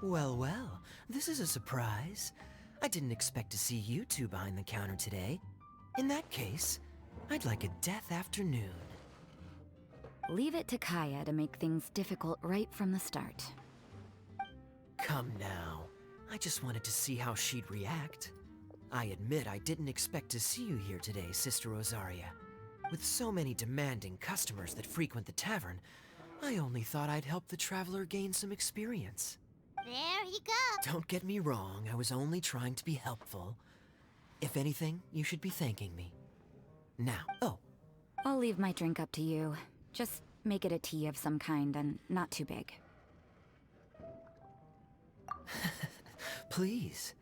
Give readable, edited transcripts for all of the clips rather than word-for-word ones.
Well, well, this is a surprise. I didn't expect to see you two behind the counter today. In that case, I'd like a death afternoon. Leave it to Kaya to make things difficult right from the start. Come now. I just wanted to see how she'd react. I admit I didn't expect to see you here today, Sister Rosaria. With so many demanding customers that frequent the tavern, I only thought I'd help the traveler gain some experience. There you go. Don't get me wrong, I was only trying to be helpful. If anything, you should be thanking me. Now, oh. I'll leave my drink up to you. Just make it a tea of some kind and not too big. Please.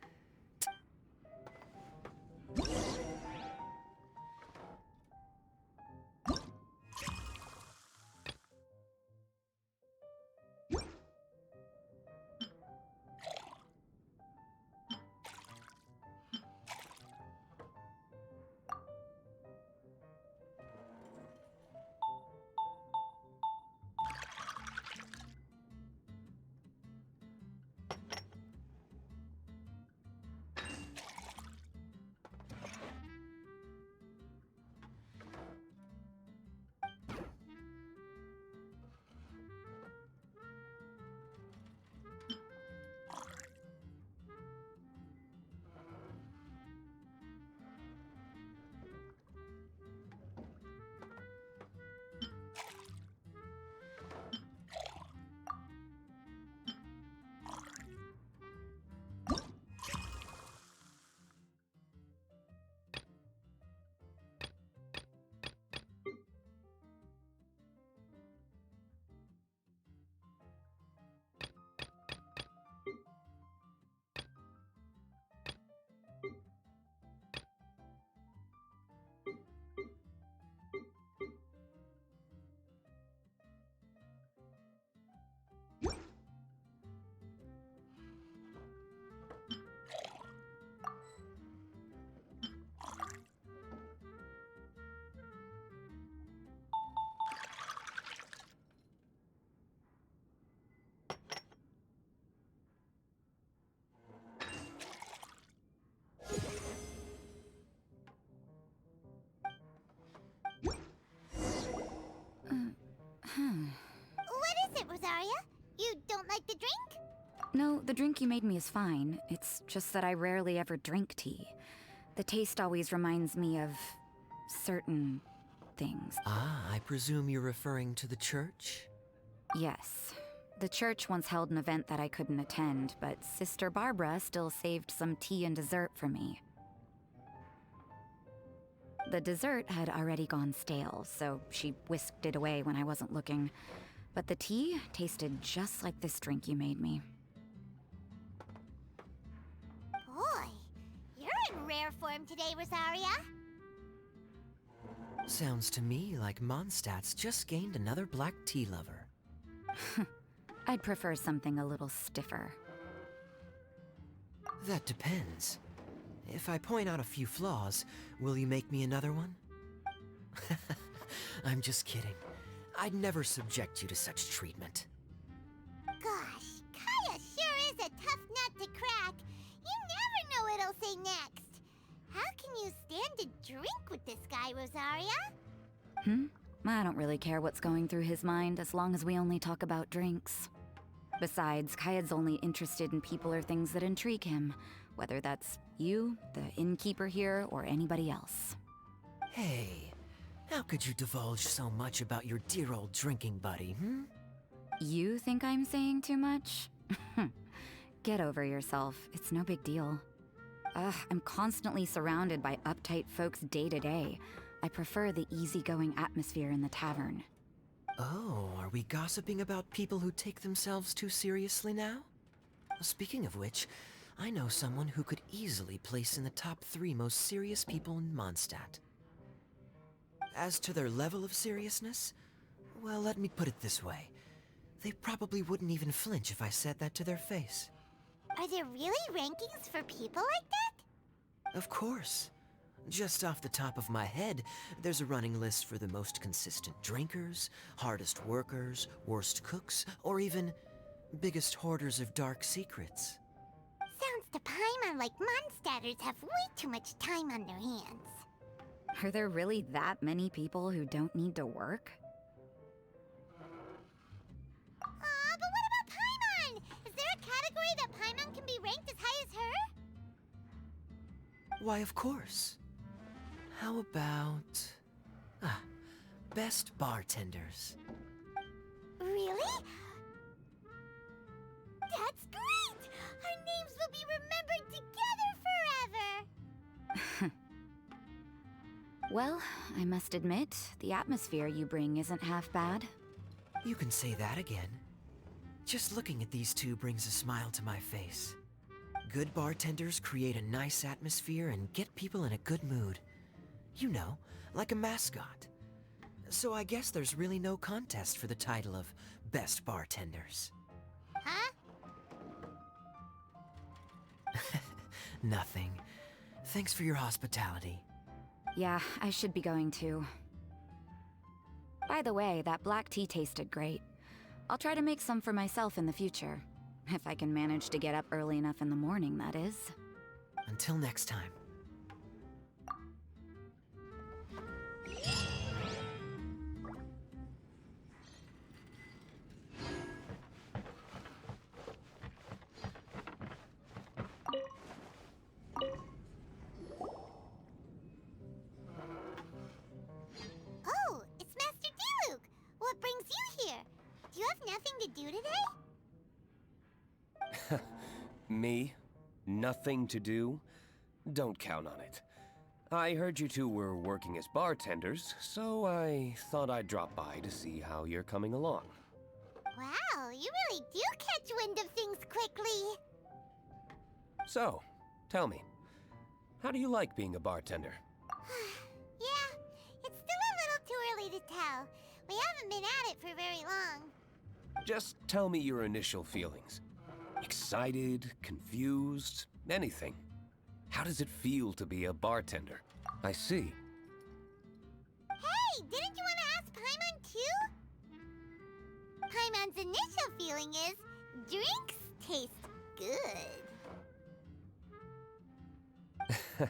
What is it, Rosaria? You don't like the drink? No, the drink you made me is fine. It's just that I rarely ever drink tea. The taste always reminds me of certain things. Ah, I presume you're referring to the church? Yes. The church once held an event that I couldn't attend, but Sister Barbara still saved some tea and dessert for me. The dessert had already gone stale, so she whisked it away when I wasn't looking. But the tea tasted just like this drink you made me. Boy, you're in rare form today, Rosaria. Sounds to me like Mondstadt's just gained another black tea lover. I'd prefer something a little stiffer. That depends. If I point out a few flaws, will you make me another one? I'm just kidding. I'd never subject you to such treatment. Gosh, Kaya sure is a tough nut to crack. You never know what he'll say next. How can you stand to drink with this guy, Rosaria? I don't really care what's going through his mind as long as we only talk about drinks. Besides, Kaya's only interested in people or things that intrigue him, whether that's you, the innkeeper here, or anybody else. Hey, how could you divulge so much about your dear old drinking buddy, You think I'm saying too much? Get over yourself. It's no big deal. I'm constantly surrounded by uptight folks day to day. I prefer the easygoing atmosphere in the tavern. Oh, are we gossiping about people who take themselves too seriously now? Speaking of which, I know someone who could easily place in the top 3 most serious people in Mondstadt. As to their level of seriousness, well, let me put it this way. They probably wouldn't even flinch if I said that to their face. Are there really rankings for people like that? Of course. Just off the top of my head, there's a running list for the most consistent drinkers, hardest workers, worst cooks, or even biggest hoarders of dark secrets. Sounds to Paimon like Mondstadters have way too much time on their hands. Are there really that many people who don't need to work? Aw, but what about Paimon? Is there a category that Paimon can be ranked as high as her? Why, of course. How about... best bartenders. Really? That's great! Our names will be remembered together forever! Well, I must admit, the atmosphere you bring isn't half bad. You can say that again. Just looking at these two brings a smile to my face. Good bartenders create a nice atmosphere and get people in a good mood. You know, like a mascot. So I guess there's really no contest for the title of Best Bartenders. Huh? Nothing. Thanks for your hospitality. Yeah, I should be going too. By the way, that black tea tasted great. I'll try to make some for myself in the future. If I can manage to get up early enough in the morning, that is. Until next time. Oh, it's Master Diluc! What brings you here? Do you have nothing to do today? Me? Nothing to do? Don't count on it. I heard you two were working as bartenders, so I thought I'd drop by to see how you're coming along. Wow, you really do catch wind of things quickly. So, tell me, how do you like being a bartender? Yeah, it's still a little too early to tell. We haven't been at it for very long. Just tell me your initial feelings. Excited, confused, anything. How does it feel to be a bartender? I see. Hey, didn't you want to ask Paimon too? Paimon's initial feeling is, drinks taste good.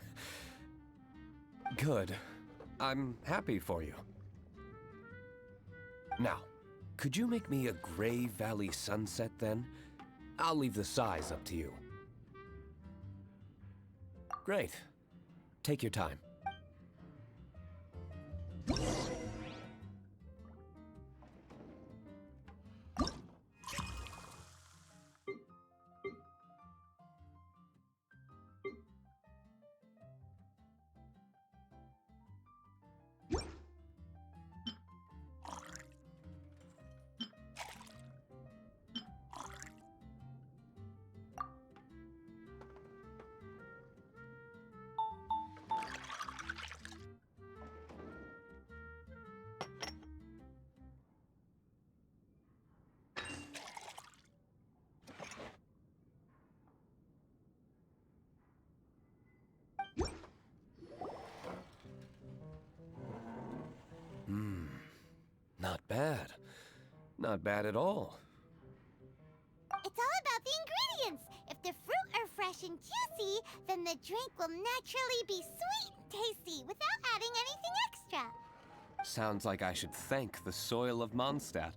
Good. I'm happy for you. Now, could you make me a Gray Valley sunset then? I'll leave the size up to you. Great. Take your time. Not bad. Not bad at all. It's all about the ingredients. If the fruit are fresh and juicy, then the drink will naturally be sweet and tasty without adding anything extra. Sounds like I should thank the soil of Mondstadt.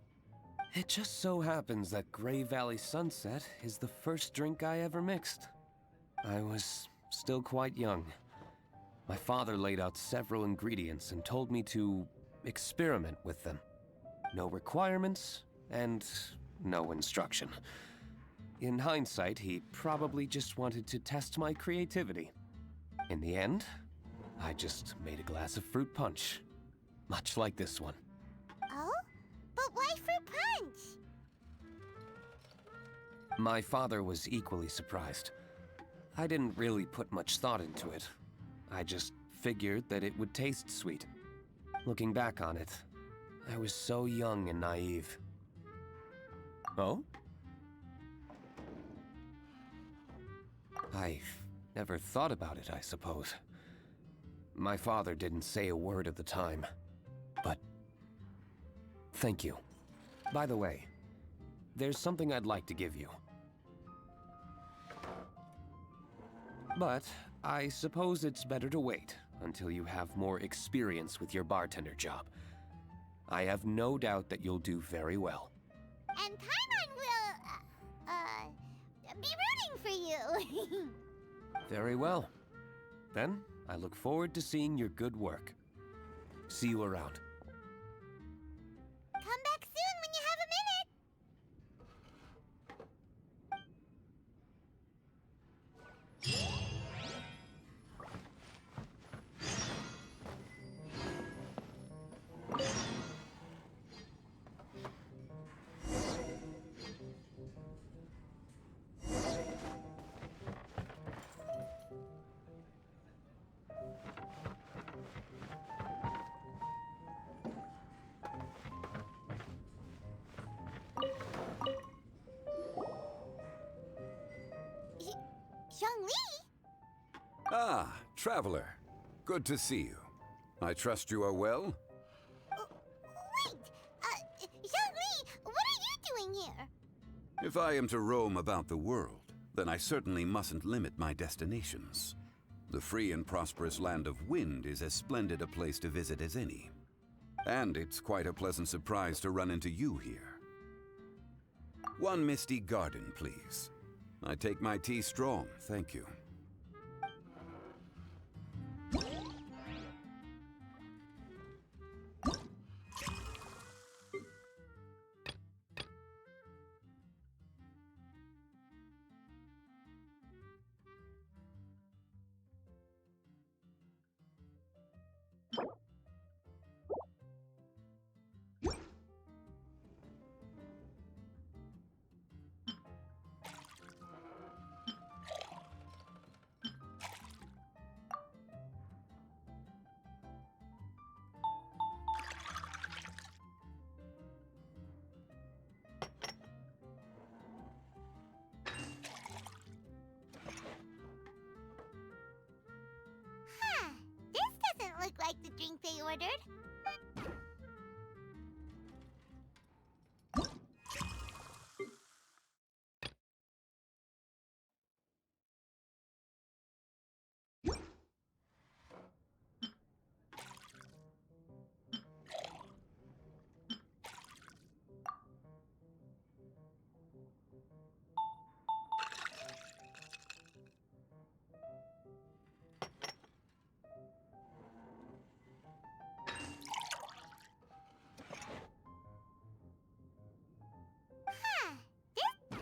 It just so happens that Gray Valley Sunset is the first drink I ever mixed. I was still quite young. My father laid out several ingredients and told me to experiment with them. No requirements, and no instruction. In hindsight, he probably just wanted to test my creativity. In the end, I just made a glass of fruit punch. Much like this one. Oh? But why fruit punch? My father was equally surprised. I didn't really put much thought into it. I just figured that it would taste sweet. Looking back on it, I was so young and naive. Oh? I've never thought about it, I suppose. My father didn't say a word at the time, but thank you. By the way, there's something I'd like to give you. But I suppose it's better to wait until you have more experience with your bartender job. I have no doubt that you'll do very well. And Paimon will, be rooting for you. Very well. Then, I look forward to seeing your good work. See you around. Come back soon when you have a minute. Zhongli? Ah, traveler. Good to see you. I trust you are well? Wait, Zhongli, what are you doing here? If I am to roam about the world, then I certainly mustn't limit my destinations. The free and prosperous land of Wind is as splendid a place to visit as any. And it's quite a pleasant surprise to run into you here. One misty garden, please. I take my tea strong, thank you. Huh, this doesn't look like the drink they ordered. Huh, this...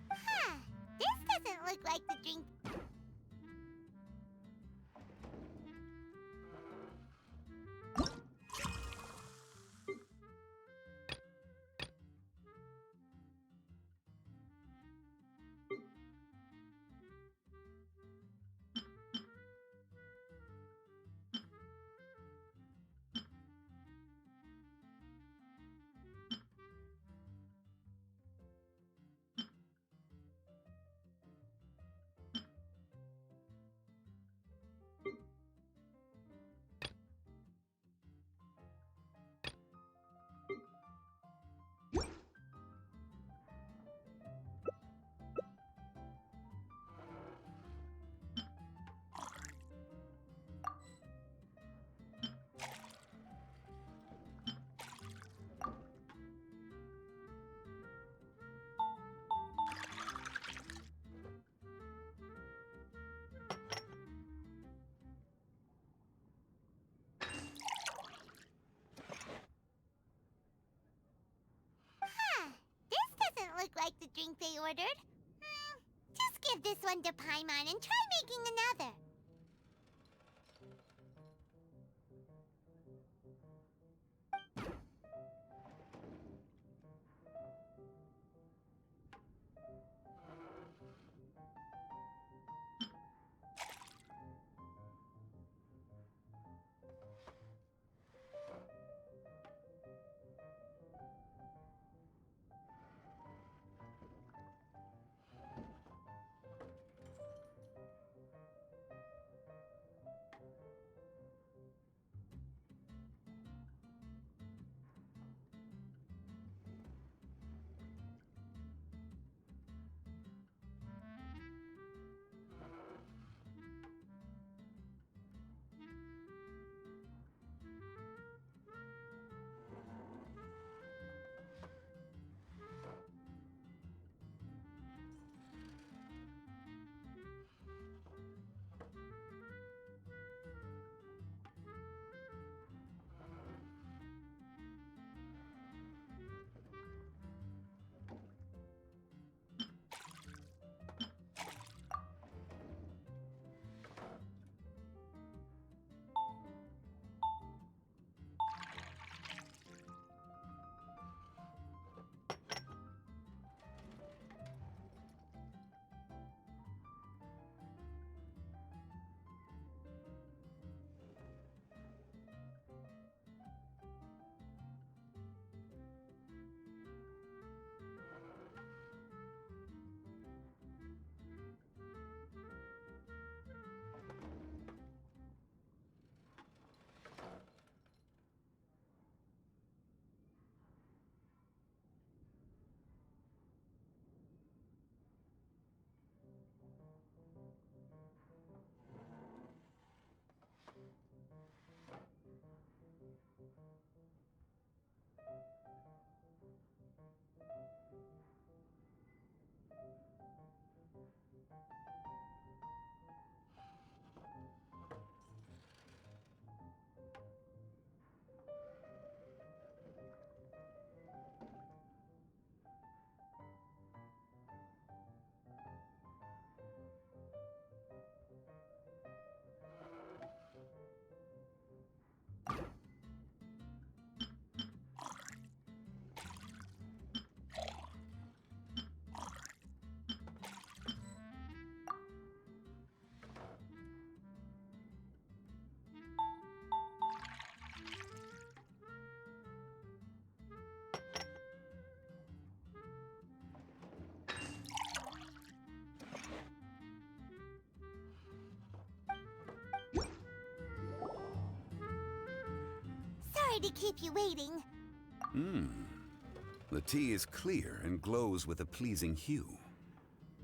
Huh, this doesn't look like the drink... Huh, this doesn't look like the drink they ordered. Just give this one to Paimon and try making another. Sorry to keep you waiting. The tea is clear and glows with a pleasing hue.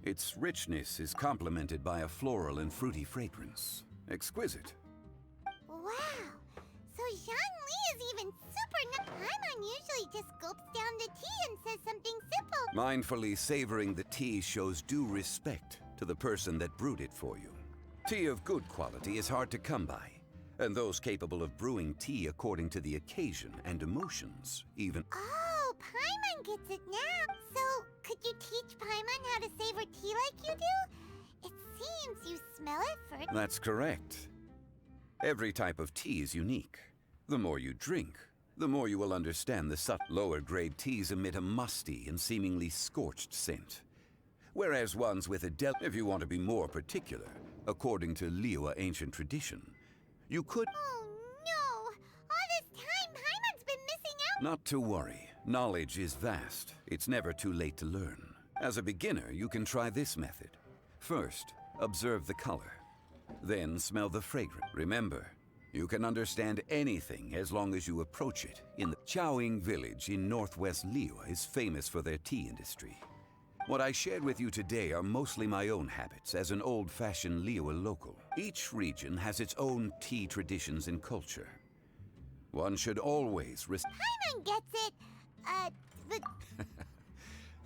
Its richness is complemented by a floral and fruity fragrance. Exquisite. Wow. So Zhang Li is even super Paimon usually just gulps down the tea and says something simple. Mindfully savoring the tea shows due respect to the person that brewed it for you. Tea of good quality is hard to come by, and those capable of brewing tea according to the occasion and emotions, even... Oh, Paimon gets it now. So, could you teach Paimon how to savor tea like you do? It seems you smell it first. That's correct. Every type of tea is unique. The more you drink, the more you will understand the subtle. Lower-grade teas emit a musty and seemingly scorched scent, whereas ones with a if you want to be more particular, according to Liyue ancient tradition, you could... Oh no! All this time, Paimon's been missing out! Not to worry. Knowledge is vast. It's never too late to learn. As a beginner, you can try this method. First, observe the color. Then smell the fragrance. Remember, you can understand anything as long as you approach it. In the Chaoying village in northwest Liyue is famous for their tea industry. What I shared with you today are mostly my own habits as an old-fashioned Liyue local. Each region has its own tea traditions and culture. One should always Paimon gets it, but...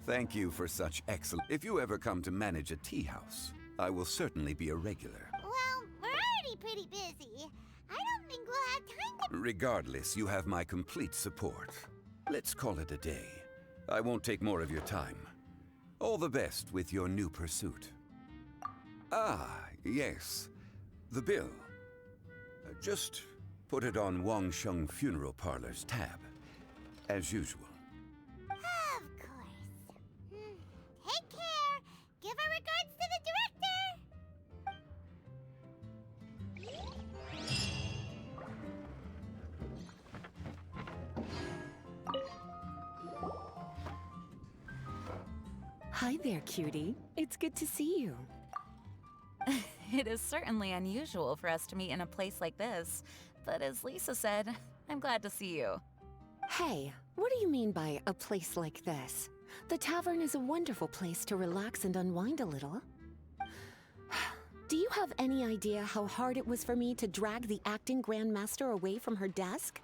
Thank you for such excellent... If you ever come to manage a tea house, I will certainly be a regular. Well, we're already pretty busy. I don't think we'll have time to... Regardless, you have my complete support. Let's call it a day. I won't take more of your time. All the best with your new pursuit. Ah, yes. The bill. Just put it on Wangsheng Funeral Parlor's tab. As usual. Of course. Take care. Give our regards to the director. Hi there, cutie. It's good to see you. It is certainly unusual for us to meet in a place like this, but as Lisa said, I'm glad to see you. Hey, what do you mean by a place like this? The tavern is a wonderful place to relax and unwind a little. Do you have any idea how hard it was for me to drag the acting grandmaster away from her desk?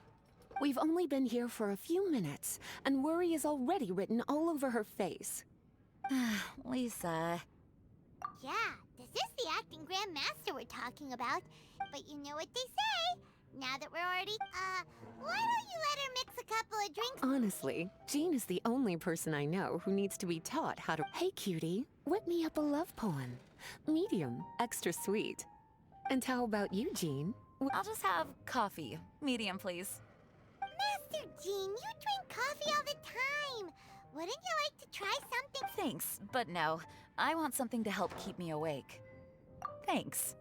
We've only been here for a few minutes, and worry is already written all over her face. Lisa. Yeah, this is the acting grandmaster we're talking about. But you know what they say. Now that we're already... why don't you let her mix a couple of drinks? Honestly, Jean is the only person I know who needs to be taught how to... Hey, cutie, whip me up a love poem. Medium, extra sweet. And how about you, Jean? I'll just have coffee. Medium, please. Master Jean, you drink coffee all the time. Wouldn't you like to try something? Thanks, but no. I want something to help keep me awake. Thanks.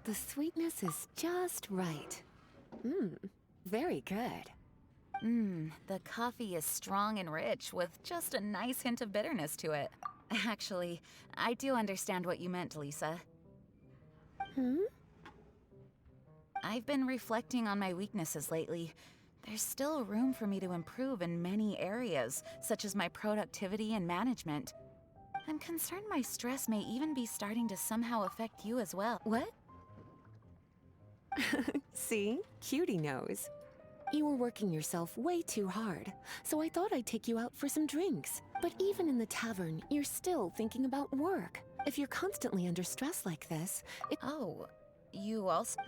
The sweetness is just right. Very good. The coffee is strong and rich with just a nice hint of bitterness to it. Actually, I do understand what you meant, Lisa. I've been reflecting on my weaknesses lately. There's still room for me to improve in many areas, such as my productivity and management. I'm concerned my stress may even be starting to somehow affect you as well. What? See? Cutie knows. You were working yourself way too hard, so I thought I'd take you out for some drinks. But even in the tavern, you're still thinking about work. If you're constantly under stress like this, Oh, you also...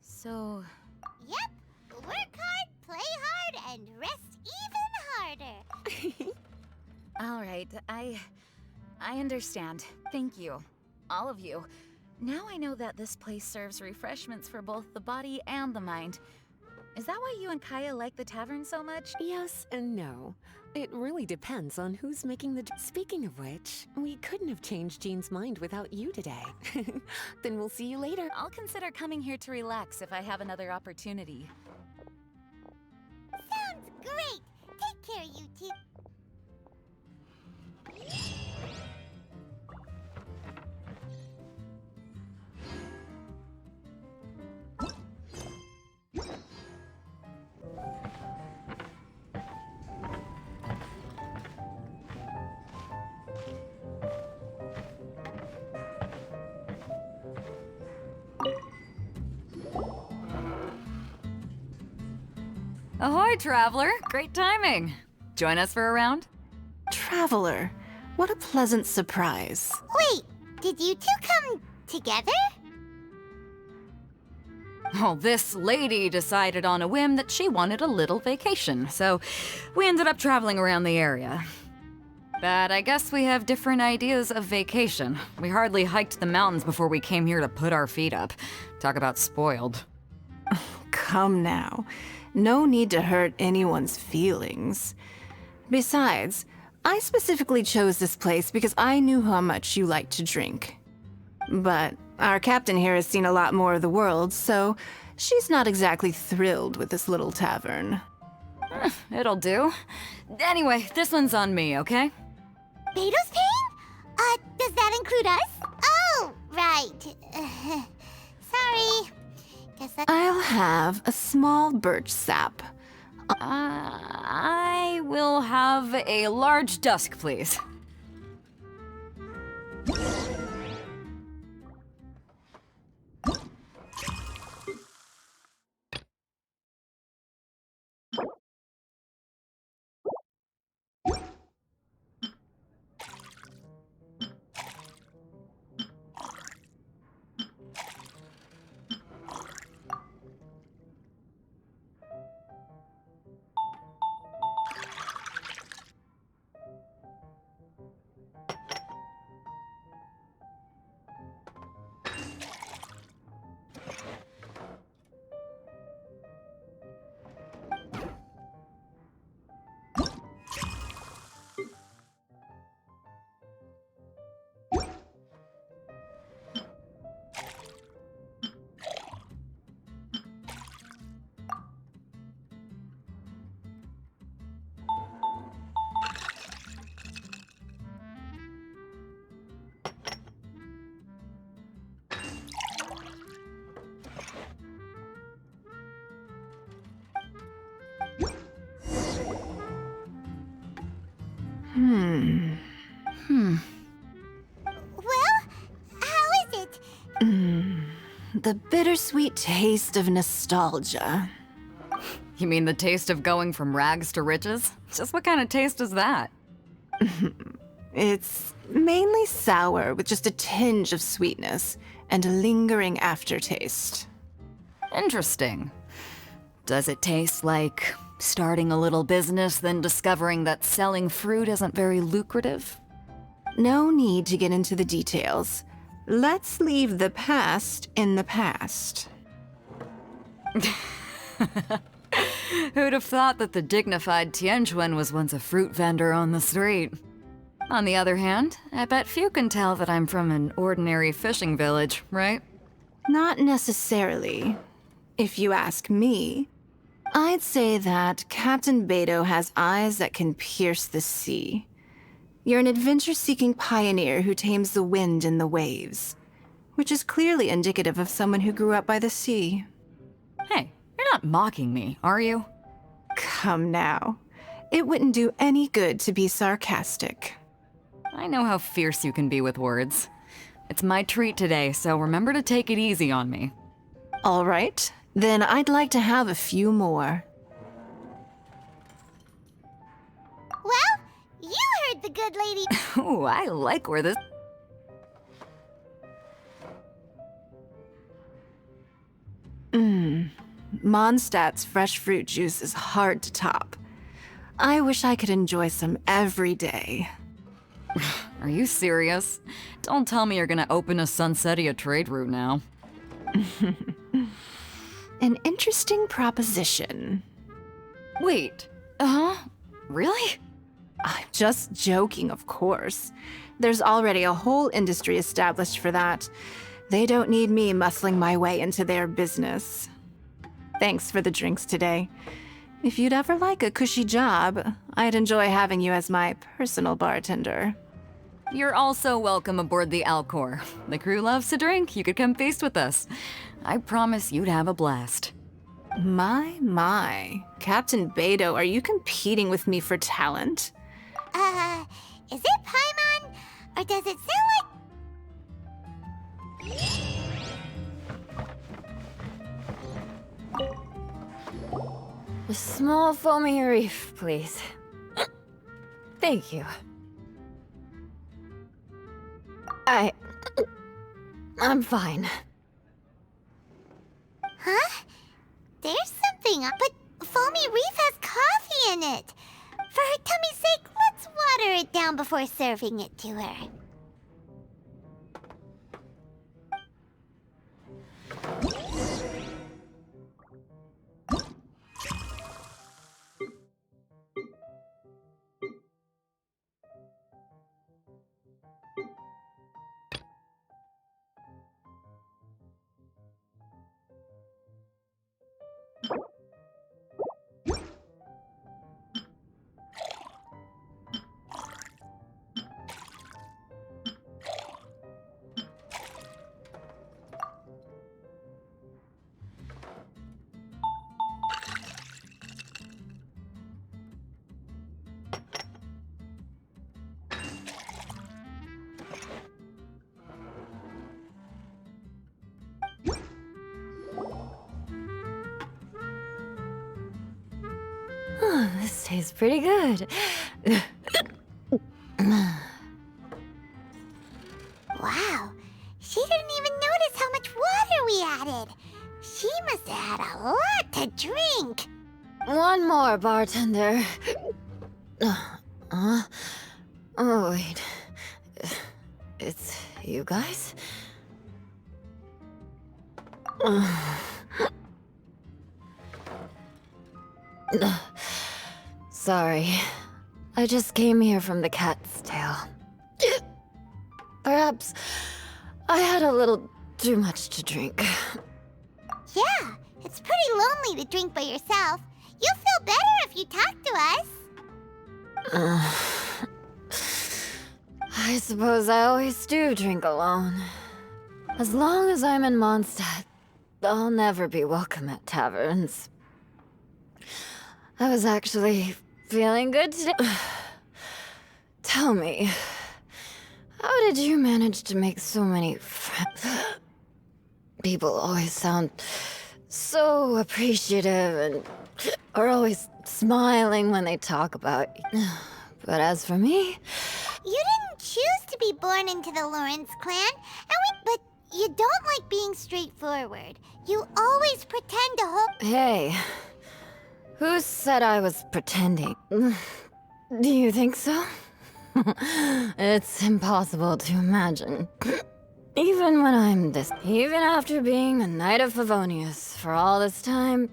So... Yep, work hard, play hard, and rest even harder. All right, I understand. Thank you. All of you. Now I know that this place serves refreshments for both the body and the mind. Is that why you and Kaya like the tavern so much? Yes and no. It really depends on who's making the... Speaking of which, we couldn't have changed Jean's mind without you today. Then we'll see you later. I'll consider coming here to relax if I have another opportunity. Sounds great. Take care, you two. Ahoy, traveler! Great timing. Join us for a round? Traveler, what a pleasant surprise. Wait, did you two come together? Well, this lady decided on a whim that she wanted a little vacation, so we ended up traveling around the area. But I guess we have different ideas of vacation. We hardly hiked the mountains before we came here to put our feet up. Talk about spoiled. Come now. No need to hurt anyone's feelings. Besides, I specifically chose this place because I knew how much you like to drink. But our captain here has seen a lot more of the world, so she's not exactly thrilled with this little tavern. It'll do. Anyway, this one's on me, okay? Beto's paying? Does that include us? Oh, right. Sorry. Guess that's... I'll have a small birch sap. I will have a large dusk, please. Well, how is it? The bittersweet taste of nostalgia. You mean the taste of going from rags to riches? Just what kind of taste is that? It's mainly sour with just a tinge of sweetness and a lingering aftertaste. Interesting. Does it taste like starting a little business, then discovering that selling fruit isn't very lucrative? No need to get into the details. Let's leave the past in the past. Who'd have thought that the dignified Tianquan was once a fruit vendor on the street? On the other hand, I bet few can tell that I'm from an ordinary fishing village, right? Not necessarily. If you ask me, I'd say that Captain Beto has eyes that can pierce the sea. You're an adventure-seeking pioneer who tames the wind and the waves. which is clearly indicative of someone who grew up by the sea. Hey, you're not mocking me, are you? Come now. It wouldn't do any good to be sarcastic. I know how fierce you can be with words. It's my treat today, so remember to take it easy on me. All right, then I'd like to have a few more. Well, you heard the good lady. Ooh, I like where this... Mondstadt's fresh fruit juice is hard to top. I wish I could enjoy some every day. Are you serious? Don't tell me you're gonna open a Sunsetia trade route now. An interesting proposition. Wait, really? I'm just joking, of course. There's already a whole industry established for that. They don't need me muscling my way into their business. Thanks for the drinks today. If you'd ever like a cushy job, I'd enjoy having you as my personal bartender. You're also welcome aboard the Alcor. The crew loves to drink. You could come feast with us. I promise you'd have a blast. My. Captain Beto, are you competing with me for talent? Is it Paimon? Or does it sound like... A small foamy reef, please. Thank you. I'm fine. Huh? There's something up, but Foamy Reef has coffee in it. For her tummy's sake, let's water it down before serving it to her. This tastes pretty good. Wow, she didn't even notice how much water we added. She must have had a lot to drink. One more, bartender. Oh, wait. It's you guys? Sorry. I just came here from the Cat's Tail. Perhaps I had a little too much to drink. Yeah, it's pretty lonely to drink by yourself. You'll feel better if you talk to us. I suppose I always do drink alone. As long as I'm in Mondstadt, I'll never be welcome at taverns. I was actually feeling good today. Tell me, how did you manage to make so many friends? People always sound so appreciative and are always smiling when they talk about you. But as for me... You didn't choose to be born into the Lawrence clan, but you don't like being straightforward. You always pretend to hope... Hey, who said I was pretending? Do you think so? It's impossible to imagine. Even when I'm this... Even after being a Knight of Favonius for all this time,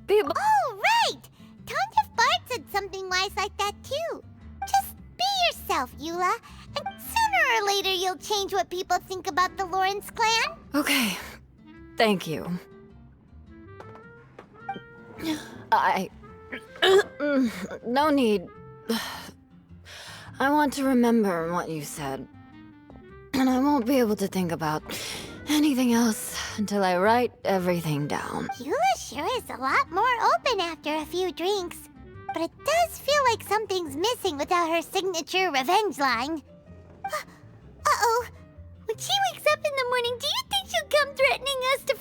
people... Oh, right! Tontiff Bard said something wise like that, too. Just be yourself, Eula, and sooner or later you'll change what people think about the Lawrence clan. Okay, thank you. No need. I want to remember what you said. and I won't be able to think about anything else until I write everything down. Eula sure is a lot more open after a few drinks. But it does feel like something's missing without her signature revenge line. Uh-oh. When she wakes up in the morning, do you think she'll come threatening us to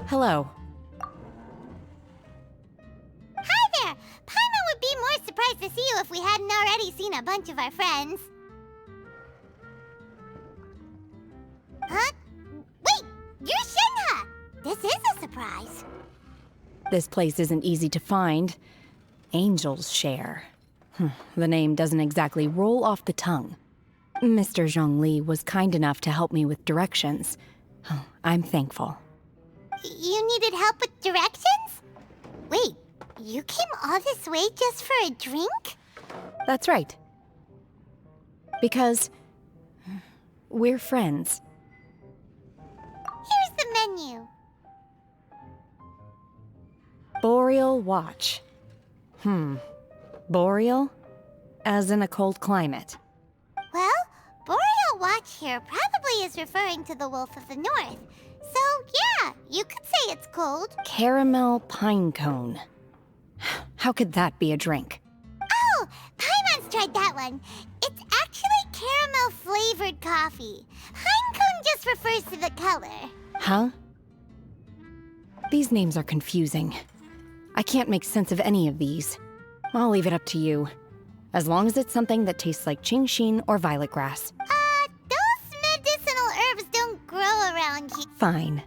Hello. Hi there! Paimon would be more surprised to see you if we hadn't already seen a bunch of our friends. Huh? Wait! You're Shinha! This is a surprise. This place isn't easy to find. Angels share. The name doesn't exactly roll off the tongue. Mr. Zhongli was kind enough to help me with directions. I'm thankful. You needed help with directions? Wait, you came all this way just for a drink? That's right. Because we're friends. Here's the menu. Boreal Watch. Boreal? As in a cold climate. Well, Boreal Watch here probably is referring to the Wolf of the North. So, yeah, you could say it's cold. Caramel pine cone. How could that be a drink? Oh, Paimon's tried that one. It's actually caramel-flavored coffee. Pine cone just refers to the color. Huh? These names are confusing. I can't make sense of any of these. I'll leave it up to you. As long as it's something that tastes like Qingxin or violet grass. Those medicinal herbs don't grow around here. Fine.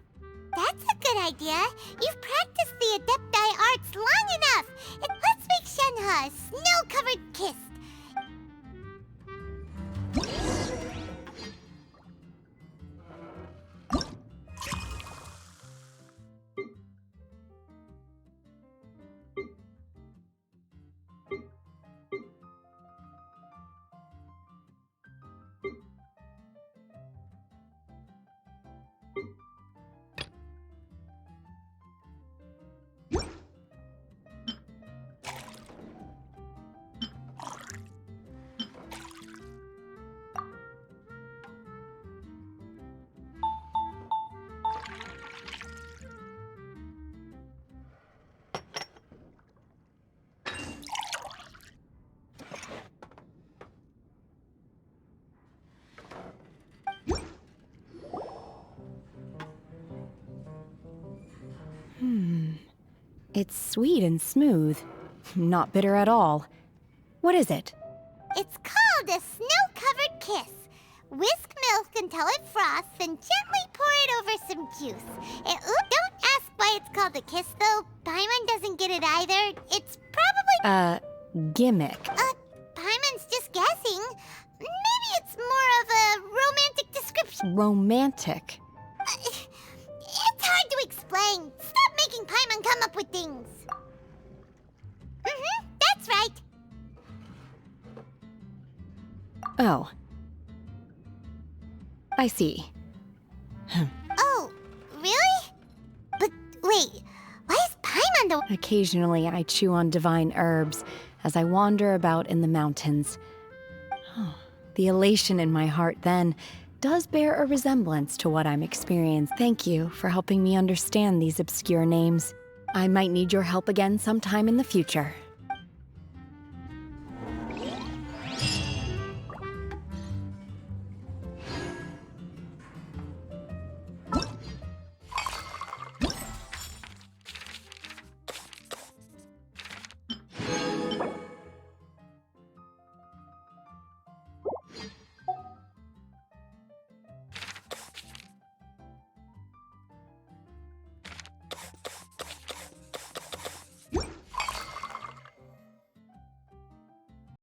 That's a good idea. You've practiced the Adepti arts long enough. Let's make Shenhe a snow-covered kiss. It's sweet and smooth. Not bitter at all. What is it? It's called a snow-covered kiss. Whisk milk until it froths, then gently pour it over some juice. Don't ask why it's called a kiss, though. Paimon doesn't get it either. It's probably... Gimmick. Paimon's just guessing. Maybe it's more of a romantic description. Romantic. It's hard to explain. Stop making Paimon come up with things. That's right. Oh. I see. Oh, really? But wait, why is Paimon the... Occasionally I chew on divine herbs as I wander about in the mountains. The elation in my heart then does bear a resemblance to what I'm experiencing. Thank you for helping me understand these obscure names. I might need your help again sometime in the future.